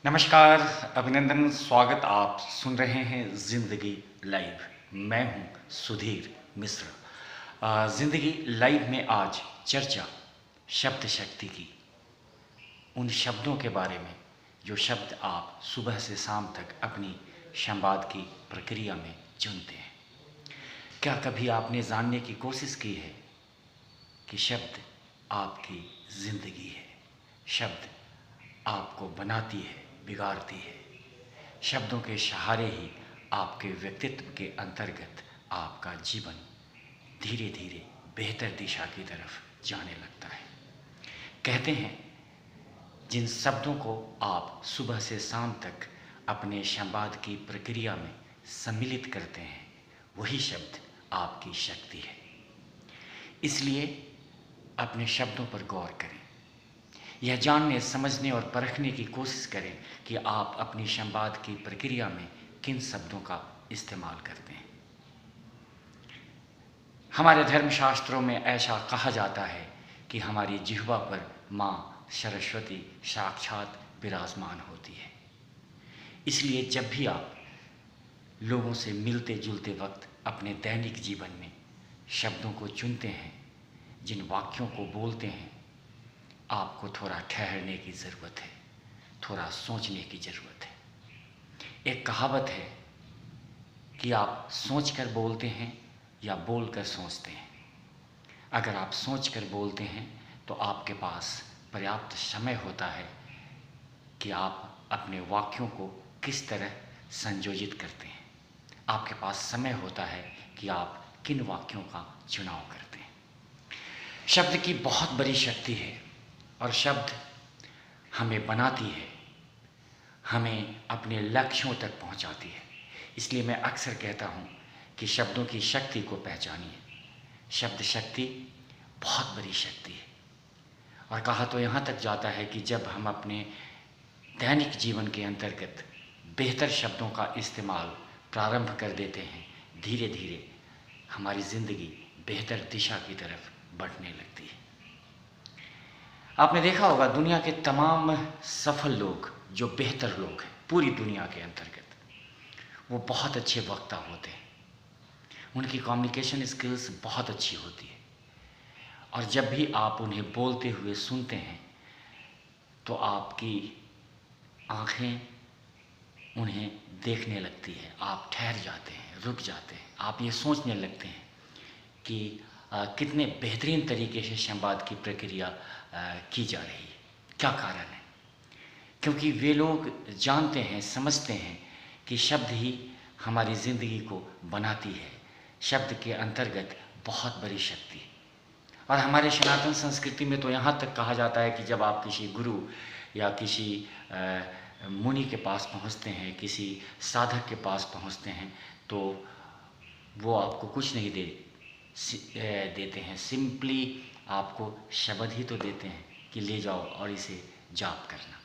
नमस्कार, अभिनंदन, स्वागत। आप सुन रहे हैं ज़िंदगी लाइव। मैं हूं सुधीर मिश्र। ज़िंदगी लाइव में आज चर्चा शब्द शक्ति की, उन शब्दों के बारे में जो शब्द आप सुबह से शाम तक अपनी संवाद की प्रक्रिया में चुनते हैं। क्या कभी आपने जानने की कोशिश की है कि शब्द आपकी ज़िंदगी है? शब्द आपको बनाती है, बिगाड़ती है। शब्दों के सहारे ही आपके व्यक्तित्व के अंतर्गत आपका जीवन धीरे धीरे बेहतर दिशा की तरफ जाने लगता है। कहते हैं, जिन शब्दों को आप सुबह से शाम तक अपने संवाद की प्रक्रिया में सम्मिलित करते हैं, वही शब्द आपकी शक्ति है। इसलिए अपने शब्दों पर गौर करें, यह जानने, समझने और परखने की कोशिश करें कि आप अपनी संवाद की प्रक्रिया में किन शब्दों का इस्तेमाल करते हैं। हमारे धर्मशास्त्रों में ऐसा कहा जाता है कि हमारी जिह्वा पर माँ सरस्वती साक्षात विराजमान होती है। इसलिए जब भी आप लोगों से मिलते जुलते वक्त अपने दैनिक जीवन में शब्दों को चुनते हैं, जिन वाक्यों को बोलते हैं, आपको थोड़ा ठहरने की ज़रूरत है, थोड़ा सोचने की ज़रूरत है। एक कहावत है कि आप सोचकर बोलते हैं या बोलकर सोचते हैं। अगर आप सोचकर बोलते हैं तो आपके पास पर्याप्त समय होता है कि आप अपने वाक्यों को किस तरह संयोजित करते हैं। आपके पास समय होता है कि आप किन वाक्यों का चुनाव करते हैं। शब्द की बहुत बड़ी शक्ति है और शब्द हमें बनाती है, हमें अपने लक्ष्यों तक पहुंचाती है। इसलिए मैं अक्सर कहता हूं कि शब्दों की शक्ति को पहचानिए। शब्द शक्ति बहुत बड़ी शक्ति है। और कहा तो यहाँ तक जाता है कि जब हम अपने दैनिक जीवन के अंतर्गत बेहतर शब्दों का इस्तेमाल प्रारंभ कर देते हैं, धीरे धीरे हमारी ज़िंदगी बेहतर दिशा की तरफ बढ़ने लगती है। आपने देखा होगा, दुनिया के तमाम सफल लोग, जो बेहतर लोग हैं पूरी दुनिया के अंतर्गत, वो बहुत अच्छे वक्ता होते हैं। उनकी कम्युनिकेशन स्किल्स बहुत अच्छी होती है। और जब भी आप उन्हें बोलते हुए सुनते हैं तो आपकी आँखें उन्हें देखने लगती है। आप ठहर जाते हैं, रुक जाते हैं। आप ये सोचने लगते हैं कि कितने बेहतरीन तरीके से संवाद की प्रक्रिया की जा रही है। क्या कारण है? क्योंकि वे लोग जानते हैं, समझते हैं कि शब्द ही हमारी ज़िंदगी को बनाती है। शब्द के अंतर्गत बहुत बड़ी शक्ति है। और हमारे सनातन संस्कृति में तो यहाँ तक कहा जाता है कि जब आप किसी गुरु या किसी मुनि के पास पहुँचते हैं, किसी साधक के पास पहुँचते हैं, तो वो आपको कुछ नहीं देते हैं। सिंपली आपको शब्द ही तो देते हैं कि ले जाओ और इसे जाप करना,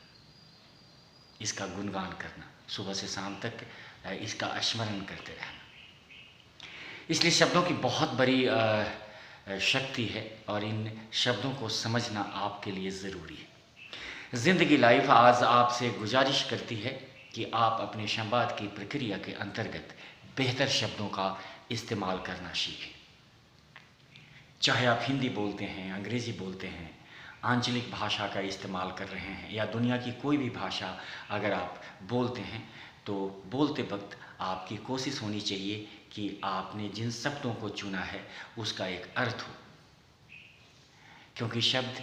इसका गुणगान करना, सुबह से शाम तक इसका स्मरण करते रहना। इसलिए शब्दों की बहुत बड़ी शक्ति है और इन शब्दों को समझना आपके लिए ज़रूरी है। ज़िंदगी लाइव आज आपसे गुजारिश करती है कि आप अपने संवाद की प्रक्रिया के अंतर्गत बेहतर शब्दों का इस्तेमाल करना सीखें। चाहे आप हिंदी बोलते हैं, अंग्रेज़ी बोलते हैं, आंचलिक भाषा का इस्तेमाल कर रहे हैं या दुनिया की कोई भी भाषा अगर आप बोलते हैं, तो बोलते वक्त आपकी कोशिश होनी चाहिए कि आपने जिन शब्दों को चुना है उसका एक अर्थ हो। क्योंकि शब्द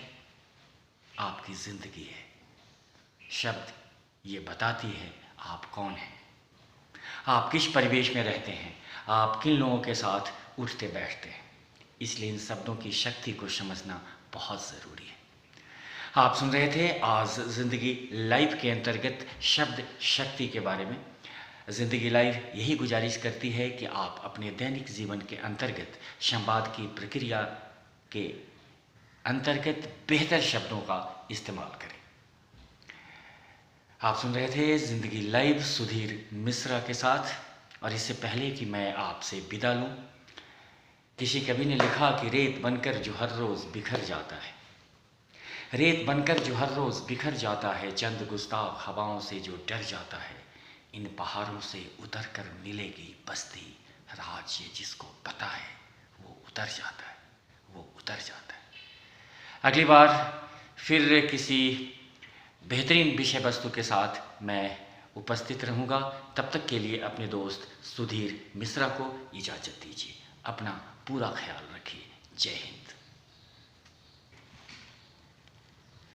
आपकी ज़िंदगी है। शब्द ये बताती है आप कौन हैं, आप किस परिवेश में रहते हैं, आप किन लोगों के साथ उठते बैठते हैं। इसलिए इन शब्दों की शक्ति को समझना बहुत ज़रूरी है। आप सुन रहे थे आज ज़िंदगी लाइव के अंतर्गत शब्द शक्ति के बारे में। ज़िंदगी लाइव यही गुजारिश करती है कि आप अपने दैनिक जीवन के अंतर्गत संवाद की प्रक्रिया के अंतर्गत बेहतर शब्दों का इस्तेमाल करें। आप सुन रहे थे ज़िंदगी लाइव सुधीर मिश्रा के साथ। और इससे पहले कि मैं आपसे विदा लूँ, किसी कवि ने लिखा कि रेत बनकर जो हर रोज़ बिखर जाता है, रेत बनकर जो हर रोज़ बिखर जाता है, चंद गुस्ताख हवाओं से जो डर जाता है, इन पहाड़ों से उतर कर मिलेगी बस्ती, राज ये जिसको पता है वो उतर जाता है, वो उतर जाता है। अगली बार फिर किसी बेहतरीन विषय वस्तु के साथ मैं उपस्थित रहूँगा। तब तक के लिए अपने दोस्त सुधीर मिश्रा को इजाज़त दीजिए। अपना पूरा ख्याल रखिए। जय हिंद।